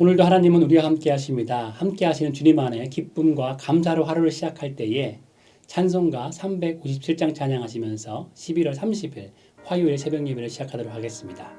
오늘도 하나님은 우리와 함께 하십니다. 함께 하시는 주님 안에 기쁨과 감사로 하루를 시작할 때에 찬송가 357장 찬양하시면서 11월 30일 화요일 새벽 예배를 시작하도록 하겠습니다.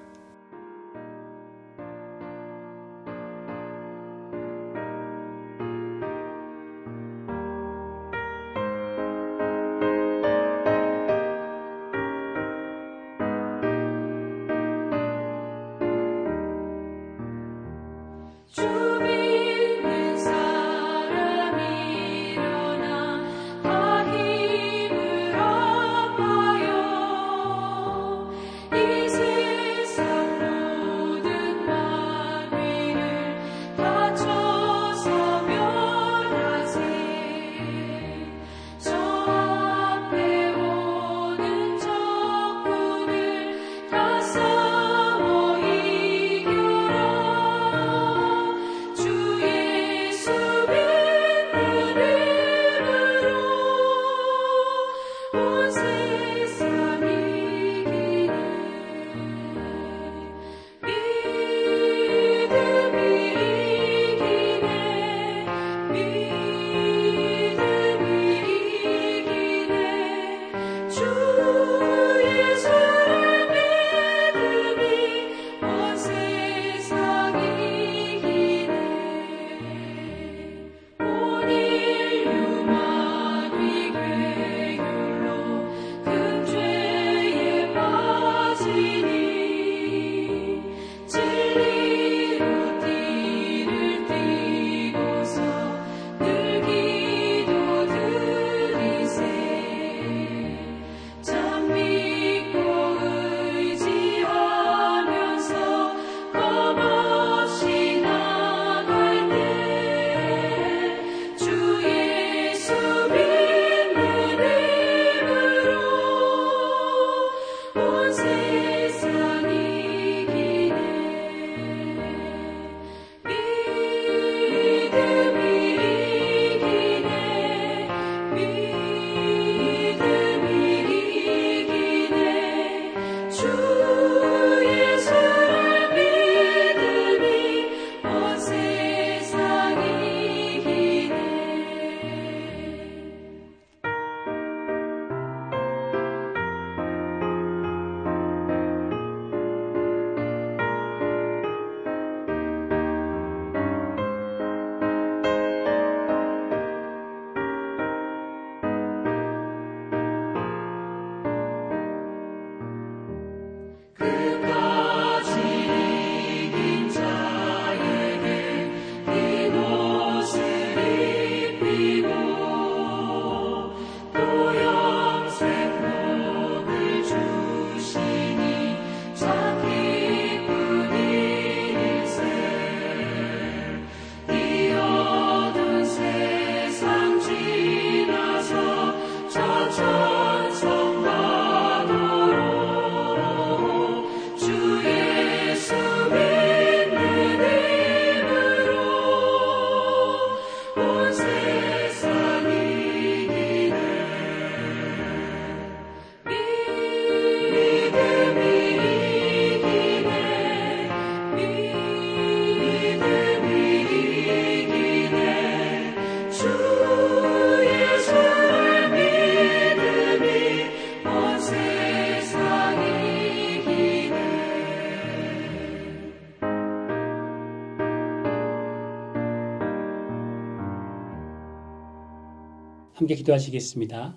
함께 기도하시겠습니다.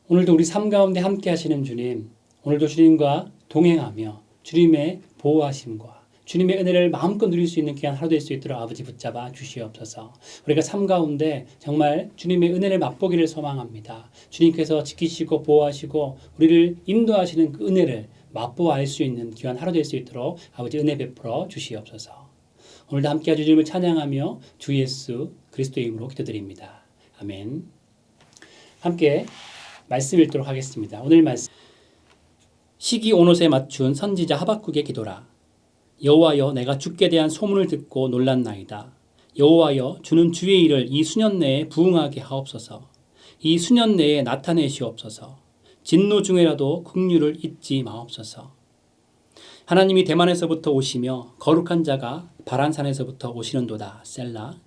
오늘도 우리 삶 가운데 함께 하시는 주님, 오늘도 주님과 동행하며 주님의 보호하심과 주님의 은혜를 마음껏 누릴 수 있는 귀한 하루 될 수 있도록 아버지 붙잡아 주시옵소서. 우리가 삶 가운데 정말 주님의 은혜를 맛보기를 소망합니다. 주님께서 지키시고 보호하시고 우리를 인도하시는 그 은혜를 맛보아 알 수 있는 귀한 하루 될 수 있도록 아버지 은혜 베풀어 주시옵소서. 오늘도 함께 하주 주님을 찬양하며 주 예수 그리스도의 이름으로 기도드립니다. 아멘. 함께 말씀 읽도록 하겠습니다. 오늘 말씀 시기 온옷에 맞춘 선지자 하박국의 기도라. 여호와여, 내가 주께 대한 소문을 듣고 놀랐나이다. 여호와여, 주는 주의 일을 이 수년 내에 부응하게 하옵소서. 이 수년 내에 나타내시옵소서. 진노 중에라도 긍휼을 잊지 마옵소서. 하나님이 대만에서부터 오시며 거룩한 자가 바란산에서부터 오시는도다. 셀라.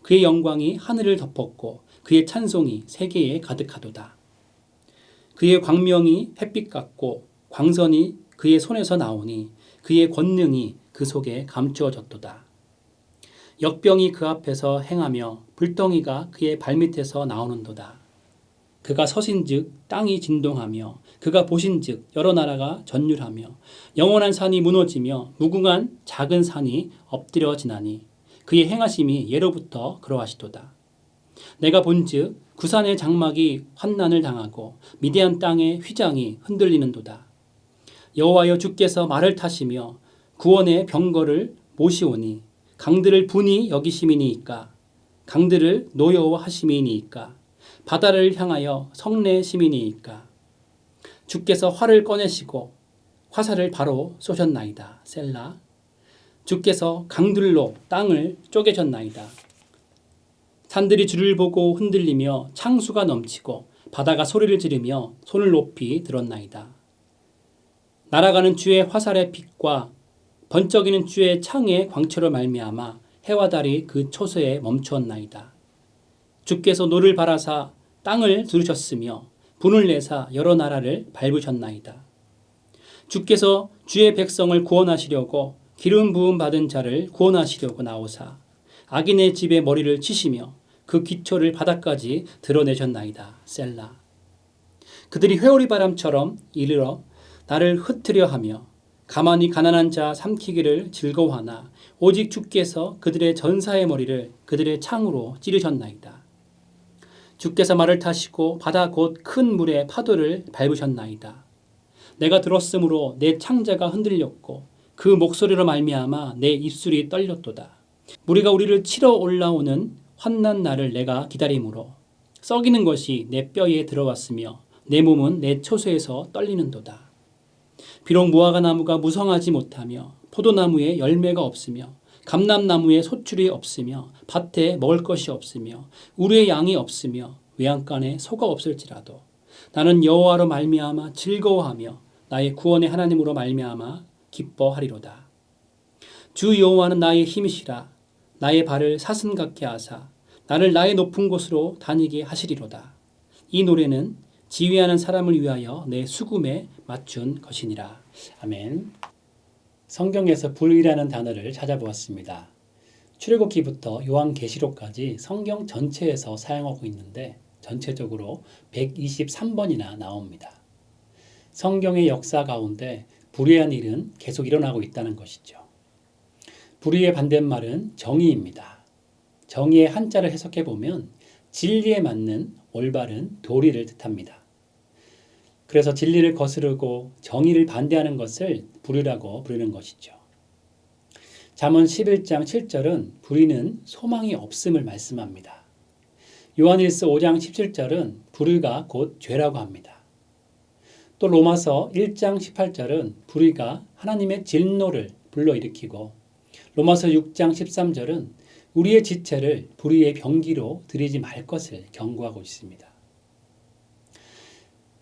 그의 영광이 하늘을 덮었고 그의 찬송이 세계에 가득하도다. 그의 광명이 햇빛 같고 광선이 그의 손에서 나오니 그의 권능이 그 속에 감추어졌도다. 역병이 그 앞에서 행하며 불덩이가 그의 발밑에서 나오는도다. 그가 서신즉 땅이 진동하며 그가 보신즉 여러 나라가 전율하며 영원한 산이 무너지며 무궁한 작은 산이 엎드려지나니 그의 행하심이 예로부터 그러하시도다. 내가 본즉 구산의 장막이 환난을 당하고 미디안 땅의 휘장이 흔들리는도다. 여호와여 주께서 말을 타시며 구원의 병거를 모시오니 강들을 분이 여기심이니이까 강들을 노여워하심이니이까 바다를 향하여 성내심이니이까 주께서 활을 꺼내시고 화살을 바로 쏘셨나이다. 셀라. 주께서 강들로 땅을 쪼개셨나이다. 산들이 주를 보고 흔들리며 창수가 넘치고 바다가 소리를 지르며 손을 높이 들었나이다. 날아가는 주의 화살의 빛과 번쩍이는 주의 창의 광채로 말미암아 해와 달이 그 초소에 멈추었나이다. 주께서 노를 바라사 땅을 두르셨으며 분을 내사 여러 나라를 밟으셨나이다. 주께서 주의 백성을 구원하시려고 기름 부음 받은 자를 구원하시려고 나오사 악인의 집에 머리를 치시며 그 기초를 바닥까지 드러내셨나이다. 셀라. 그들이 회오리 바람처럼 이르러 나를 흩트려 하며 가만히 가난한 자 삼키기를 즐거워하나 오직 주께서 그들의 전사의 머리를 그들의 창으로 찌르셨나이다. 주께서 말을 타시고 바다 곧 큰 물의 파도를 밟으셨나이다. 내가 들었으므로 내 창자가 흔들렸고 그 목소리로 말미암아 내 입술이 떨렸도다. 무리가 우리를 치러 올라오는 환난 날을 내가 기다림으로 썩이는 것이 내 뼈에 들어왔으며 내 몸은 내 초소에서 떨리는도다. 비록 무화과 나무가 무성하지 못하며 포도나무에 열매가 없으며 감람나무에 소출이 없으며 밭에 먹을 것이 없으며 우리의 양이 없으며 외양간에 소가 없을지라도 나는 여호와로 말미암아 즐거워하며 나의 구원의 하나님으로 말미암아 기뻐하리로다. 주 여호와는 나의 힘이시라. 나의 발을 사슴 같게 하사 나를 나의 높은 곳으로 다니게 하시리로다. 이 노래는 지휘하는 사람을 위하여 내 수금에 맞춘 것이니라. 아멘. 성경에서 불이라는 단어를 찾아보았습니다. 출애굽기부터 요한계시록까지 성경 전체에서 사용하고 있는데 전체적으로 123번이나 나옵니다. 성경의 역사 가운데 불의한 일은 계속 일어나고 있다는 것이죠. 불의의 반대말은 정의입니다. 정의의 한자를 해석해 보면 진리에 맞는 올바른 도리를 뜻합니다. 그래서 진리를 거스르고 정의를 반대하는 것을 불의라고 부르는 것이죠. 잠언 11장 7절은 불의는 소망이 없음을 말씀합니다. 요한일서 5장 17절은 불의가 곧 죄라고 합니다. 또 로마서 1장 18절은 불의가 하나님의 진노를 불러일으키고 로마서 6장 13절은 우리의 지체를 불의의 병기로 들이지 말 것을 경고하고 있습니다.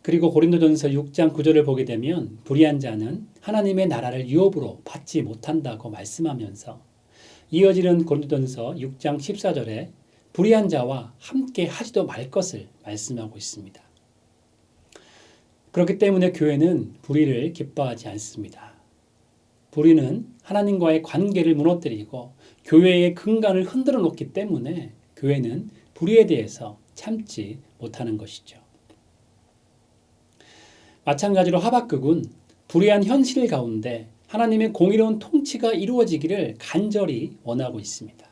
그리고 고린도전서 6장 9절을 보게 되면 불의한 자는 하나님의 나라를 유업으로 받지 못한다고 말씀하면서 이어지는 고린도전서 6장 14절에 불의한 자와 함께 하지도 말 것을 말씀하고 있습니다. 그렇기 때문에 교회는 불의를 기뻐하지 않습니다. 불의는 하나님과의 관계를 무너뜨리고 교회의 근간을 흔들어 놓기 때문에 교회는 불의에 대해서 참지 못하는 것이죠. 마찬가지로 하박국은 불의한 현실 가운데 하나님의 공의로운 통치가 이루어지기를 간절히 원하고 있습니다.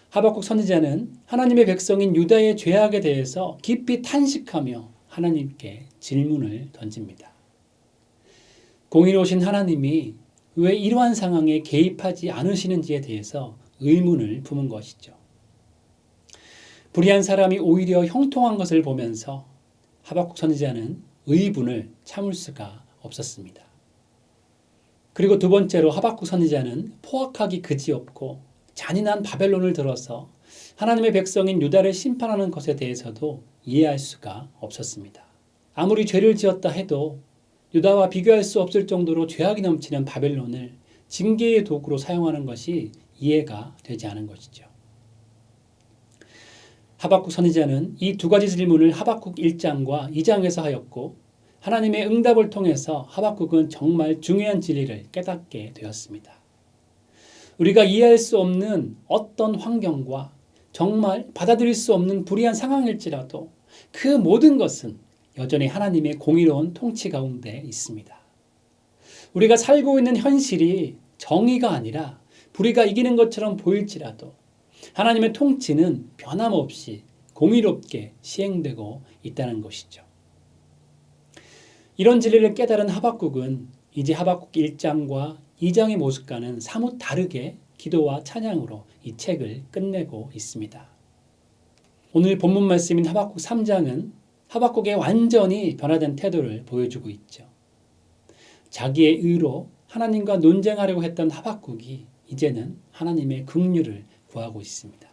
하박국 선지자는 하나님의 백성인 유다의 죄악에 대해서 깊이 탄식하며 하나님께 질문을 던집니다. 공의로우신 하나님이 왜 이러한 상황에 개입하지 않으시는지에 대해서 의문을 품은 것이죠. 불의한 사람이 오히려 형통한 것을 보면서 하박국 선지자는 의분을 참을 수가 없었습니다. 그리고 두 번째로 하박국 선지자는 포악하기 그지없고 잔인한 바벨론을 들어서 하나님의 백성인 유다를 심판하는 것에 대해서도 이해할 수가 없었습니다. 아무리 죄를 지었다 해도 유다와 비교할 수 없을 정도로 죄악이 넘치는 바벨론을 징계의 도구로 사용하는 것이 이해가 되지 않은 것이죠. 하박국 선지자는 이 두 가지 질문을 하박국 1장과 2장에서 하였고 하나님의 응답을 통해서 하박국은 정말 중요한 진리를 깨닫게 되었습니다. 우리가 이해할 수 없는 어떤 환경과 정말 받아들일 수 없는 불의한 상황일지라도 그 모든 것은 여전히 하나님의 공의로운 통치 가운데 있습니다. 우리가 살고 있는 현실이 정의가 아니라 불의가 이기는 것처럼 보일지라도 하나님의 통치는 변함없이 공의롭게 시행되고 있다는 것이죠. 이런 진리를 깨달은 하박국은 이제 하박국 1장과 2장의 모습과는 사뭇 다르게 기도와 찬양으로 이 책을 끝내고 있습니다. 오늘 본문 말씀인 하박국 3장은 하박국의 완전히 변화된 태도를 보여주고 있죠. 자기의 의로 하나님과 논쟁하려고 했던 하박국이 이제는 하나님의 긍휼을 구하고 있습니다.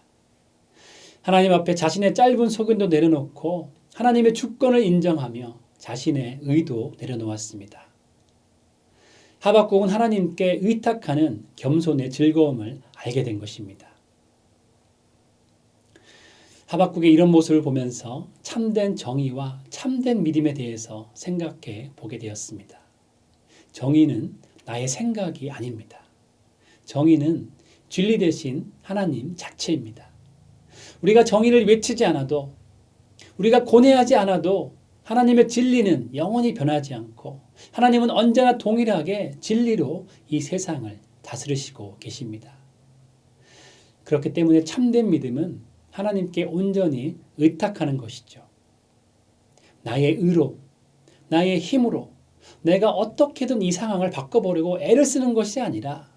하나님 앞에 자신의 짧은 소견도 내려놓고 하나님의 주권을 인정하며 자신의 의도 내려놓았습니다. 하박국은 하나님께 의탁하는 겸손의 즐거움을 알게 된 것입니다. 하박국의 이런 모습을 보면서 참된 정의와 참된 믿음에 대해서 생각해 보게 되었습니다. 정의는 나의 생각이 아닙니다. 정의는 진리 대신 하나님 자체입니다. 우리가 정의를 외치지 않아도, 우리가 고뇌하지 않아도 하나님의 진리는 영원히 변하지 않고 하나님은 언제나 동일하게 진리로 이 세상을 다스리시고 계십니다. 그렇기 때문에 참된 믿음은 하나님께 온전히 의탁하는 것이죠. 나의 의로, 나의 힘으로 내가 어떻게든 이 상황을 바꿔보려고 애를 쓰는 것이 아니라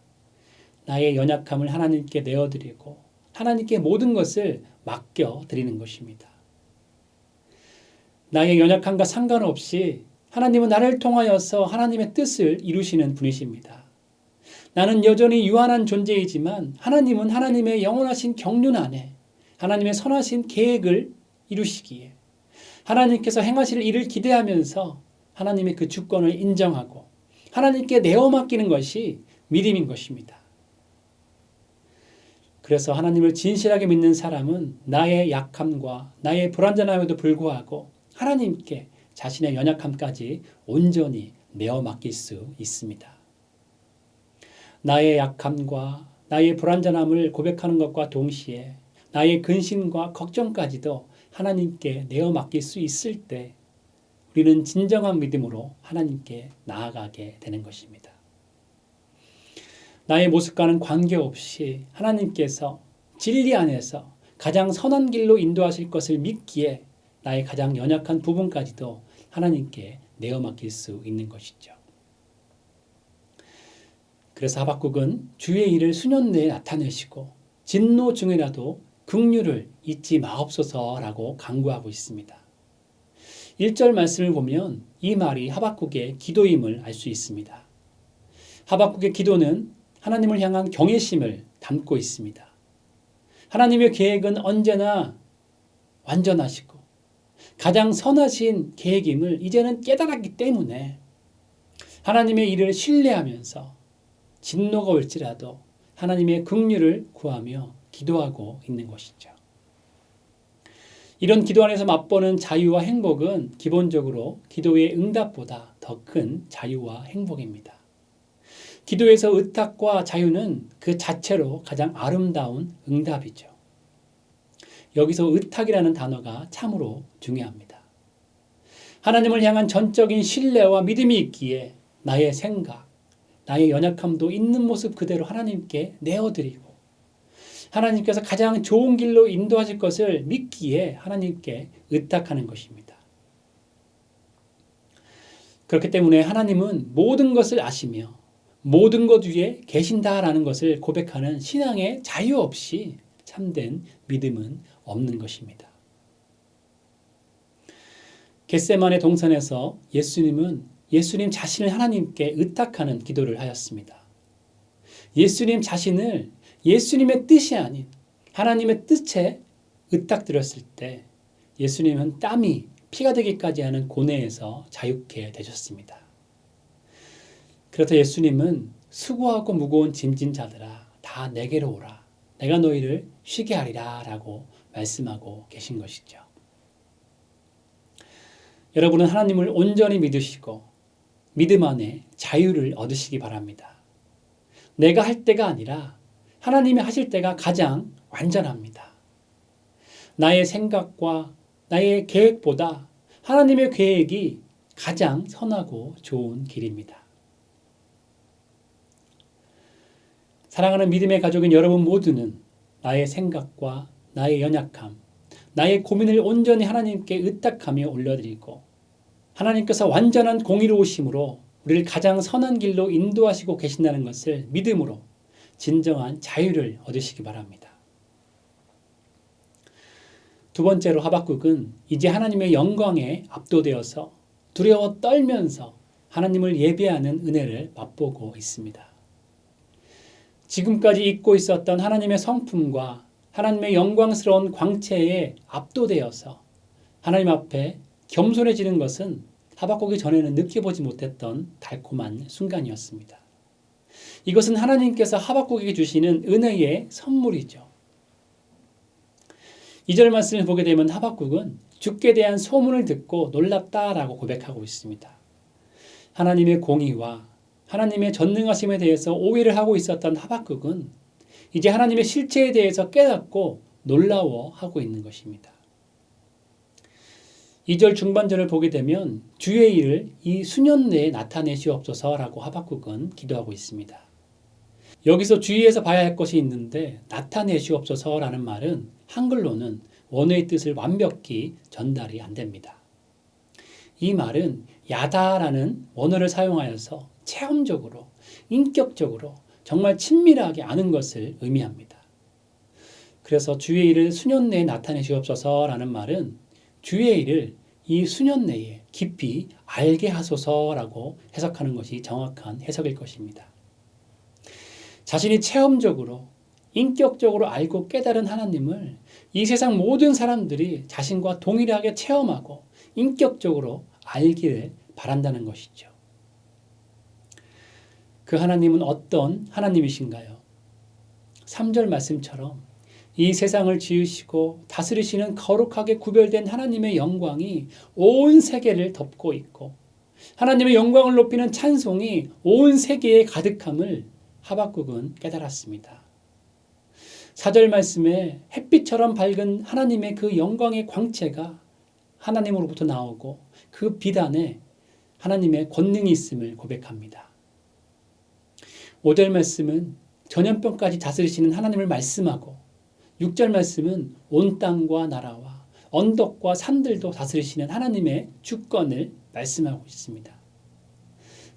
나의 연약함을 하나님께 내어드리고 하나님께 모든 것을 맡겨드리는 것입니다. 나의 연약함과 상관없이 하나님은 나를 통하여서 하나님의 뜻을 이루시는 분이십니다. 나는 여전히 유한한 존재이지만 하나님은 하나님의 영원하신 경륜 안에 하나님의 선하신 계획을 이루시기에 하나님께서 행하실 일을 기대하면서 하나님의 그 주권을 인정하고 하나님께 내어 맡기는 것이 믿음인 것입니다. 그래서 하나님을 진실하게 믿는 사람은 나의 약함과 나의 불완전함에도 불구하고 하나님께 자신의 연약함까지 온전히 내어 맡길 수 있습니다. 나의 약함과 나의 불완전함을 고백하는 것과 동시에 나의 근심과 걱정까지도 하나님께 내어 맡길 수 있을 때 우리는 진정한 믿음으로 하나님께 나아가게 되는 것입니다. 나의 모습과는 관계없이 하나님께서 진리 안에서 가장 선한 길로 인도하실 것을 믿기에 나의 가장 연약한 부분까지도 하나님께 내어 맡길 수 있는 것이죠. 그래서 하박국은 주의 일을 수년 내에 나타내시고 진노 중에라도 긍휼을 잊지 마옵소서라고 간구하고 있습니다. 1절 말씀을 보면 이 말이 하박국의 기도임을 알 수 있습니다. 하박국의 기도는 하나님을 향한 경외심을 담고 있습니다. 하나님의 계획은 언제나 완전하시고 가장 선하신 계획임을 이제는 깨달았기 때문에 하나님의 일을 신뢰하면서 진노가 올지라도 하나님의 긍휼을 구하며 기도하고 있는 것이죠. 이런 기도 안에서 맛보는 자유와 행복은 기본적으로 기도의 응답보다 더 큰 자유와 행복입니다. 기도에서 의탁과 자유는 그 자체로 가장 아름다운 응답이죠. 여기서 의탁이라는 단어가 참으로 중요합니다. 하나님을 향한 전적인 신뢰와 믿음이 있기에 나의 생각, 나의 연약함도 있는 모습 그대로 하나님께 내어드리고 하나님께서 가장 좋은 길로 인도하실 것을 믿기에 하나님께 의탁하는 것입니다. 그렇기 때문에 하나님은 모든 것을 아시며 모든 것 위에 계신다라는 것을 고백하는 신앙의 자유 없이 참된 믿음은 없는 것입니다. 겟세마네 동산에서 예수님은 예수님 자신을 하나님께 의탁하는 기도를 하였습니다. 예수님 자신을 예수님의 뜻이 아닌 하나님의 뜻에 의탁드렸을 때 예수님은 땀이 피가 되기까지 하는 고뇌에서 자유케 되셨습니다. 그래서 예수님은 수고하고 무거운 짐진 자들아 다 내게로 오라. 내가 너희를 쉬게 하리라 라고 말씀하고 계신 것이죠. 여러분은 하나님을 온전히 믿으시고 믿음 안에 자유를 얻으시기 바랍니다. 내가 할 때가 아니라 하나님이 하실 때가 가장 완전합니다. 나의 생각과 나의 계획보다 하나님의 계획이 가장 선하고 좋은 길입니다. 사랑하는 믿음의 가족인 여러분 모두는 나의 생각과 나의 연약함, 나의 고민을 온전히 하나님께 의탁하며 올려드리고 하나님께서 완전한 공의로우심으로 우리를 가장 선한 길로 인도하시고 계신다는 것을 믿음으로 진정한 자유를 얻으시기 바랍니다. 두 번째로 하박국은 이제 하나님의 영광에 압도되어서 두려워 떨면서 하나님을 예배하는 은혜를 맛보고 있습니다. 지금까지 잊고 있었던 하나님의 성품과 하나님의 영광스러운 광채에 압도되어서 하나님 앞에 겸손해지는 것은 하박국이 전에는 느껴보지 못했던 달콤한 순간이었습니다. 이것은 하나님께서 하박국에게 주시는 은혜의 선물이죠. 2절 말씀을 보게 되면 하박국은 주께 대한 소문을 듣고 놀랐다라고 고백하고 있습니다. 하나님의 공의와 하나님의 전능하심에 대해서 오해를 하고 있었던 하박국은 이제 하나님의 실체에 대해서 깨닫고 놀라워하고 있는 것입니다. 2절 중반절을 보게 되면 주의 일을 이 수년 내에 나타내시옵소서라고 하박국은 기도하고 있습니다. 여기서 주의해서 봐야 할 것이 있는데 나타내시옵소서라는 말은 한글로는 원어의 뜻을 완벽히 전달이 안 됩니다. 이 말은 야다라는 원어를 사용하여서 체험적으로, 인격적으로 정말 친밀하게 아는 것을 의미합니다. 그래서 주의 일을 수년 내에 나타내시옵소서라는 말은 주의 일을 이 수년 내에 깊이 알게 하소서라고 해석하는 것이 정확한 해석일 것입니다. 자신이 체험적으로, 인격적으로 알고 깨달은 하나님을 이 세상 모든 사람들이 자신과 동일하게 체험하고 인격적으로 알기를 바란다는 것이죠. 그 하나님은 어떤 하나님이신가요? 3절 말씀처럼 이 세상을 지으시고 다스리시는 거룩하게 구별된 하나님의 영광이 온 세계를 덮고 있고 하나님의 영광을 높이는 찬송이 온 세계에 가득함을 하박국은 깨달았습니다. 4절 말씀에 햇빛처럼 밝은 하나님의 그 영광의 광채가 하나님으로부터 나오고 그 빛 안에 하나님의 권능이 있음을 고백합니다. 5절 말씀은 전염병까지 다스리시는 하나님을 말씀하고 6절 말씀은 온 땅과 나라와 언덕과 산들도 다스리시는 하나님의 주권을 말씀하고 있습니다.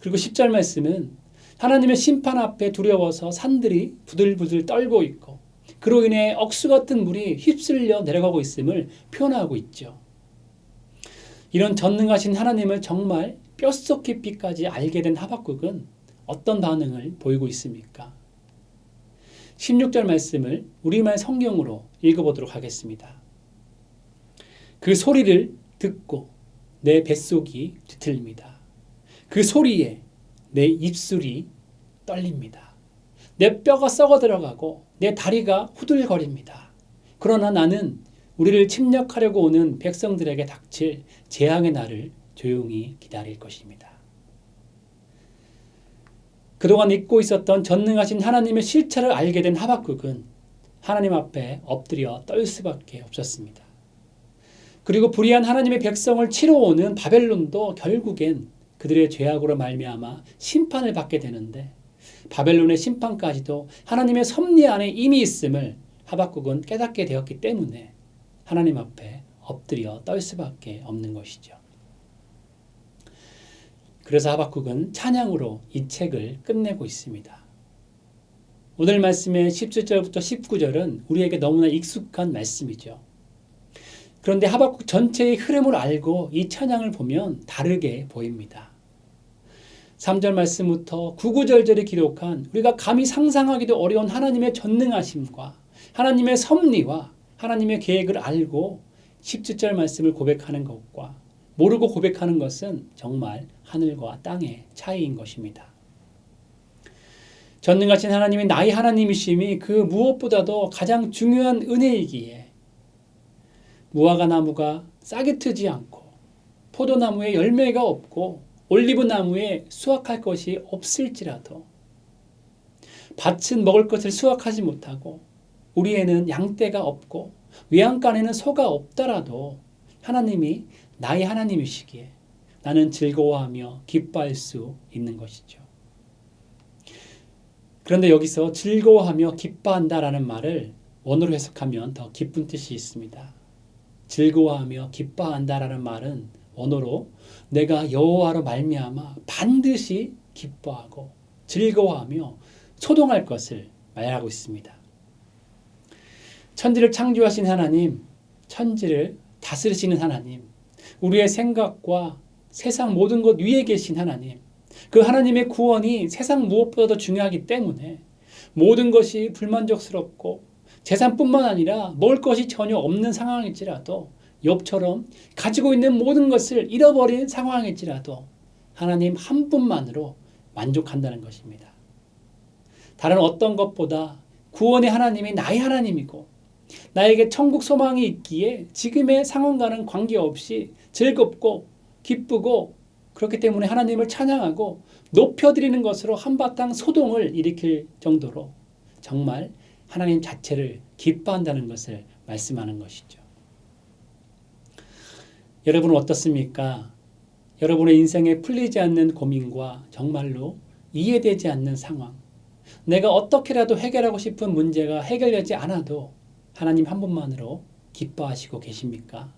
그리고 10절 말씀은 하나님의 심판 앞에 두려워서 산들이 부들부들 떨고 있고 그로 인해 억수 같은 물이 휩쓸려 내려가고 있음을 표현하고 있죠. 이런 전능하신 하나님을 정말 뼛속 깊이까지 알게 된 하박국은 어떤 반응을 보이고 있습니까? 16절 말씀을 우리말 성경으로 읽어보도록 하겠습니다. 그 소리를 듣고 내 뱃속이 뒤틀립니다. 그 소리에 내 입술이 떨립니다. 내 뼈가 썩어 들어가고 내 다리가 후들거립니다. 그러나 나는 우리를 침략하려고 오는 백성들에게 닥칠 재앙의 날을 조용히 기다릴 것입니다. 그동안 잊고 있었던 전능하신 하나님의 실체를 알게 된 하박국은 하나님 앞에 엎드려 떨 수밖에 없었습니다. 그리고 불의한 하나님의 백성을 치러 오는 바벨론도 결국엔 그들의 죄악으로 말미암아 심판을 받게 되는데 바벨론의 심판까지도 하나님의 섭리 안에 이미 있음을 하박국은 깨닫게 되었기 때문에 하나님 앞에 엎드려 떨 수밖에 없는 것이죠. 그래서 하박국은 찬양으로 이 책을 끝내고 있습니다. 오늘 말씀의 17절부터 19절은 우리에게 너무나 익숙한 말씀이죠. 그런데 하박국 전체의 흐름을 알고 이 찬양을 보면 다르게 보입니다. 3절 말씀부터 9, 9절절에 기록한 우리가 감히 상상하기도 어려운 하나님의 전능하심과 하나님의 섭리와 하나님의 계획을 알고 17절 말씀을 고백하는 것과 모르고 고백하는 것은 정말 하늘과 땅의 차이인 것입니다. 전능하신 하나님이 나의 하나님이심이 그 무엇보다도 가장 중요한 은혜이기에 무화과 나무가 싹이 트지 않고 포도나무에 열매가 없고 올리브 나무에 수확할 것이 없을지라도 밭은 먹을 것을 수확하지 못하고 우리에는 양떼가 없고 외양간에는 소가 없더라도 하나님이 나의 하나님이시기에 나는 즐거워하며 기뻐할 수 있는 것이죠. 그런데 여기서 즐거워하며 기뻐한다라는 말을 원어로 해석하면 더 깊은 뜻이 있습니다. 즐거워하며 기뻐한다라는 말은 원어로 내가 여호와로 말미암아 반드시 기뻐하고 즐거워하며 소동할 것을 말하고 있습니다. 천지를 창조하신 하나님, 천지를 다스리시는 하나님, 우리의 생각과 세상 모든 것 위에 계신 하나님, 그 하나님의 구원이 세상 무엇보다도 중요하기 때문에 모든 것이 불만족스럽고 재산뿐만 아니라 먹을 것이 전혀 없는 상황일지라도 욥처럼 가지고 있는 모든 것을 잃어버린 상황일지라도 하나님 한 분만으로 만족한다는 것입니다. 다른 어떤 것보다 구원의 하나님이 나의 하나님이고 나에게 천국 소망이 있기에 지금의 상황과는 관계없이 즐겁고 기쁘고 그렇기 때문에 하나님을 찬양하고 높여드리는 것으로 한바탕 소동을 일으킬 정도로 정말 하나님 자체를 기뻐한다는 것을 말씀하는 것이죠. 여러분은 어떻습니까? 여러분의 인생에 풀리지 않는 고민과 정말로 이해되지 않는 상황, 내가 어떻게라도 해결하고 싶은 문제가 해결되지 않아도 하나님 한 분만으로 기뻐하시고 계십니까?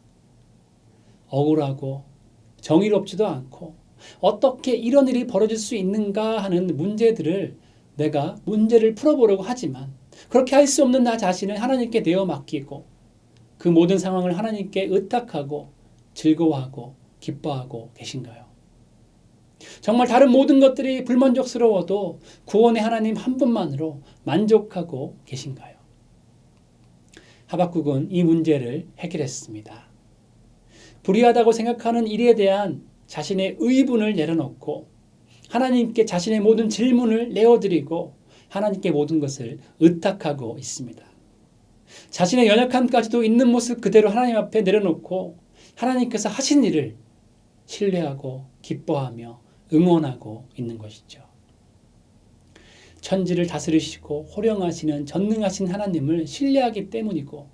억울하고 정의롭지도 않고 어떻게 이런 일이 벌어질 수 있는가 하는 문제들을 내가 문제를 풀어보려고 하지만 그렇게 할 수 없는 나 자신을 하나님께 내어 맡기고 그 모든 상황을 하나님께 의탁하고 즐거워하고 기뻐하고 계신가요? 정말 다른 모든 것들이 불만족스러워도 구원의 하나님 한 분만으로 만족하고 계신가요? 하박국은 이 문제를 해결했습니다. 불의하다고 생각하는 일에 대한 자신의 의분을 내려놓고 하나님께 자신의 모든 질문을 내어드리고 하나님께 모든 것을 의탁하고 있습니다. 자신의 연약함까지도 있는 모습 그대로 하나님 앞에 내려놓고 하나님께서 하신 일을 신뢰하고 기뻐하며 응원하고 있는 것이죠. 천지를 다스리시고 호령하시는 전능하신 하나님을 신뢰하기 때문이고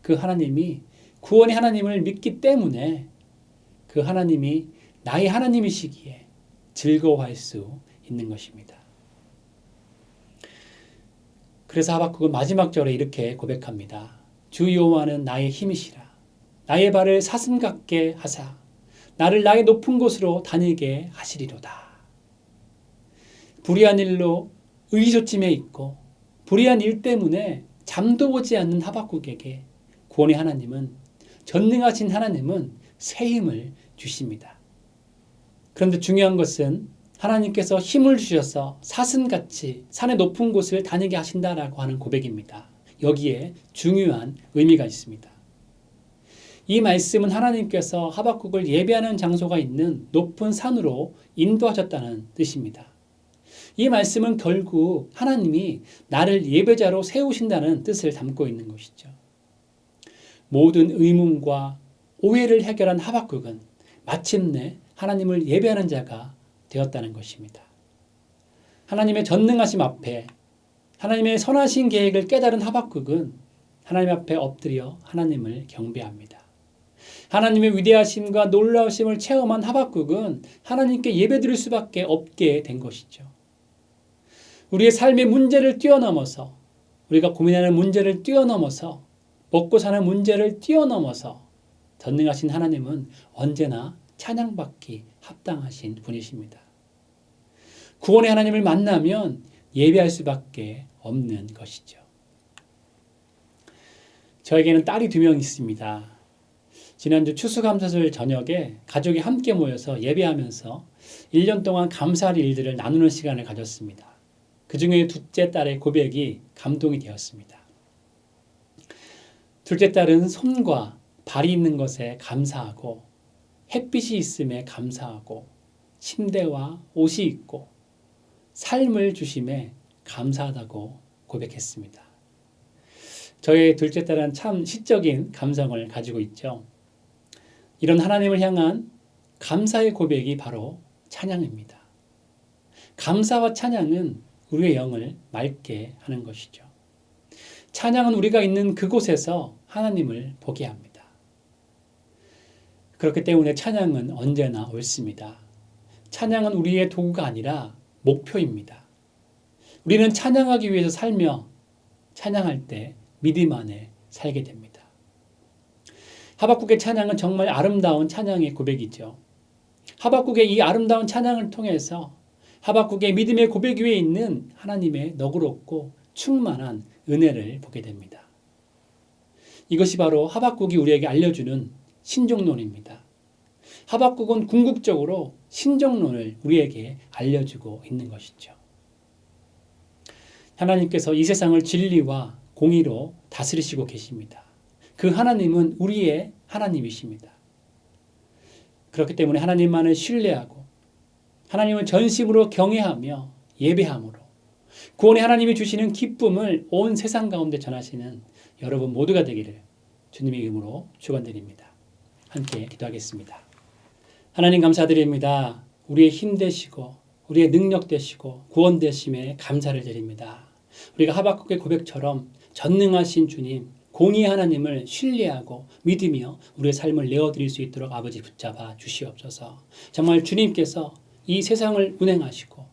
그 하나님이 구원의 하나님을 믿기 때문에 그 하나님이 나의 하나님이시기에 즐거워할 수 있는 것입니다. 그래서 하박국은 마지막 절에 이렇게 고백합니다. 주 여호와는 나의 힘이시라. 나의 발을 사슴 같게 하사 나를 나의 높은 곳으로 다니게 하시리로다. 불의한 일로 의기소침해 있고 불의한 일 때문에 잠도 오지 않는 하박국에게 구원의 하나님은 전능하신 하나님은 새 힘을 주십니다. 그런데 중요한 것은 하나님께서 힘을 주셔서 사슴같이 산의 높은 곳을 다니게 하신다라고 하는 고백입니다. 여기에 중요한 의미가 있습니다. 이 말씀은 하나님께서 하박국을 예배하는 장소가 있는 높은 산으로 인도하셨다는 뜻입니다. 이 말씀은 결국 하나님이 나를 예배자로 세우신다는 뜻을 담고 있는 것이죠. 모든 의문과 오해를 해결한 하박국은 마침내 하나님을 예배하는 자가 되었다는 것입니다. 하나님의 전능하심 앞에 하나님의 선하신 계획을 깨달은 하박국은 하나님 앞에 엎드려 하나님을 경배합니다. 하나님의 위대하심과 놀라우심을 체험한 하박국은 하나님께 예배드릴 수밖에 없게 된 것이죠. 우리의 삶의 문제를 뛰어넘어서 우리가 고민하는 문제를 뛰어넘어서 먹고 사는 문제를 뛰어넘어서 전능하신 하나님은 언제나 찬양받기 합당하신 분이십니다. 구원의 하나님을 만나면 예배할 수밖에 없는 것이죠. 저에게는 딸이 2명 있습니다. 지난주 추수감사절 저녁에 가족이 함께 모여서 예배하면서 1년 동안 감사할 일들을 나누는 시간을 가졌습니다. 그중에 둘째 딸의 고백이 감동이 되었습니다. 둘째 딸은 손과 발이 있는 것에 감사하고 햇빛이 있음에 감사하고 침대와 옷이 있고 삶을 주심에 감사하다고 고백했습니다. 저의 둘째 딸은 참 시적인 감성을 가지고 있죠. 이런 하나님을 향한 감사의 고백이 바로 찬양입니다. 감사와 찬양은 우리의 영을 맑게 하는 것이죠. 찬양은 우리가 있는 그곳에서 하나님을 보게 합니다. 그렇기 때문에 찬양은 언제나 옳습니다. 찬양은 우리의 도구가 아니라 목표입니다. 우리는 찬양하기 위해서 살며 찬양할 때 믿음 안에 살게 됩니다. 하박국의 찬양은 정말 아름다운 찬양의 고백이죠. 하박국의 이 아름다운 찬양을 통해서 하박국의 믿음의 고백 위에 있는 하나님의 너그럽고 충만한 은혜를 보게 됩니다. 이것이 바로 하박국이 우리에게 알려주는 신종론입니다. 하박국은 궁극적으로 신종론을 우리에게 알려주고 있는 것이죠. 하나님께서 이 세상을 진리와 공의로 다스리시고 계십니다. 그 하나님은 우리의 하나님이십니다. 그렇기 때문에 하나님만을 신뢰하고 하나님을 전심으로 경외하며 예배함으로 구원의 하나님이 주시는 기쁨을 온 세상 가운데 전하시는 여러분 모두가 되기를 주님의 이름으로 축원드립니다. 함께 기도하겠습니다. 하나님 감사드립니다. 우리의 힘 되시고 우리의 능력 되시고 구원 되심에 감사를 드립니다. 우리가 하박국의 고백처럼 전능하신 주님, 공의 하나님을 신뢰하고 믿으며 우리의 삶을 내어드릴 수 있도록 아버지 붙잡아 주시옵소서. 정말 주님께서 이 세상을 운행하시고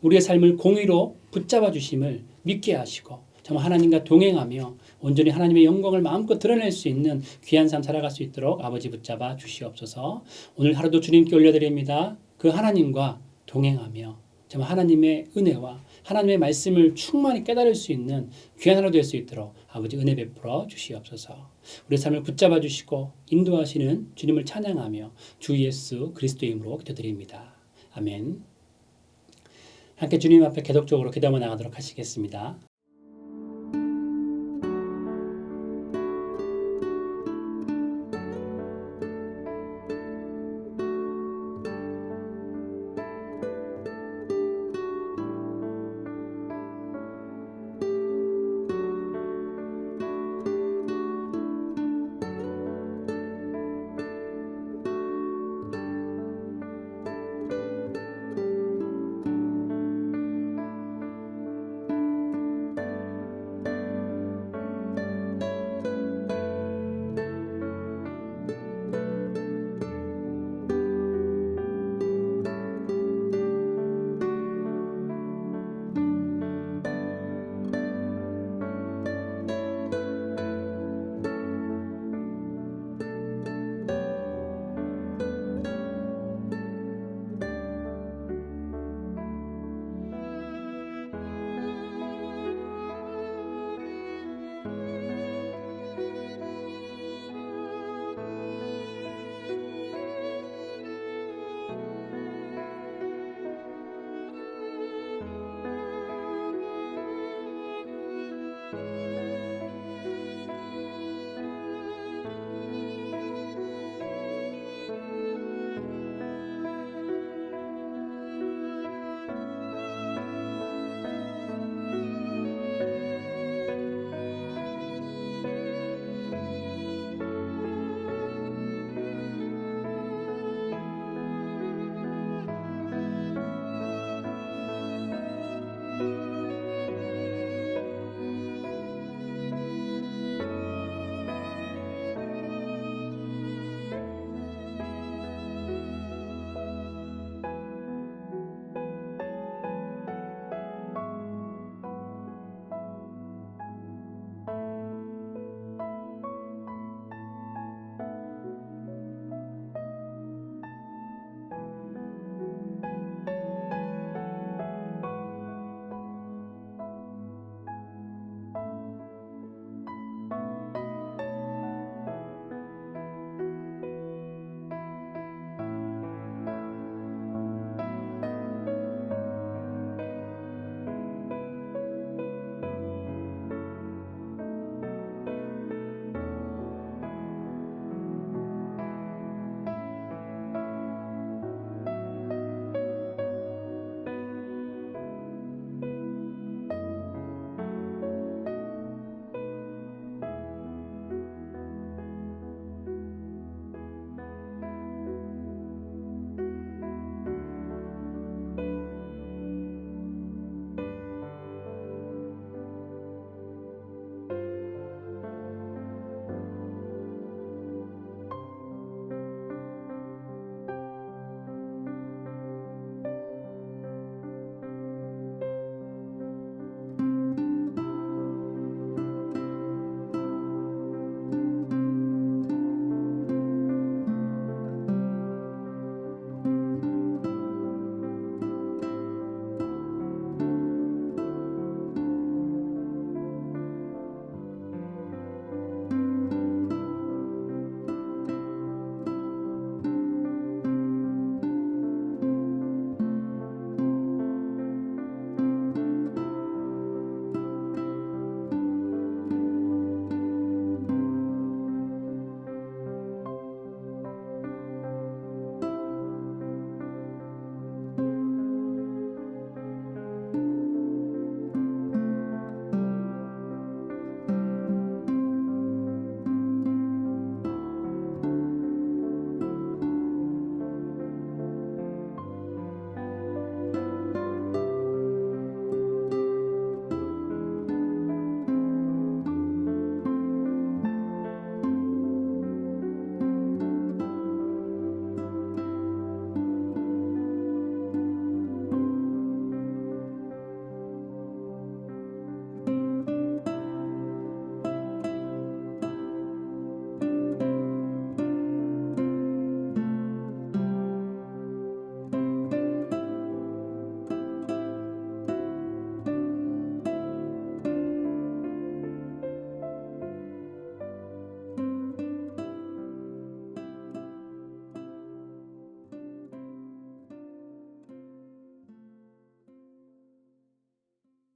우리의 삶을 공의로 붙잡아 주심을 믿게 하시고 정말 하나님과 동행하며 온전히 하나님의 영광을 마음껏 드러낼 수 있는 귀한 삶 살아갈 수 있도록 아버지 붙잡아 주시옵소서. 오늘 하루도 주님께 올려드립니다. 그 하나님과 동행하며 정말 하나님의 은혜와 하나님의 말씀을 충만히 깨달을 수 있는 귀한 하루 될 수 있도록 아버지 은혜 베풀어 주시옵소서. 우리 삶을 붙잡아 주시고 인도하시는 주님을 찬양하며 주 예수 그리스도의 이름으로 기도드립니다. 아멘. 함께 주님 앞에 계속적으로 기도하며 나가도록 하시겠습니다.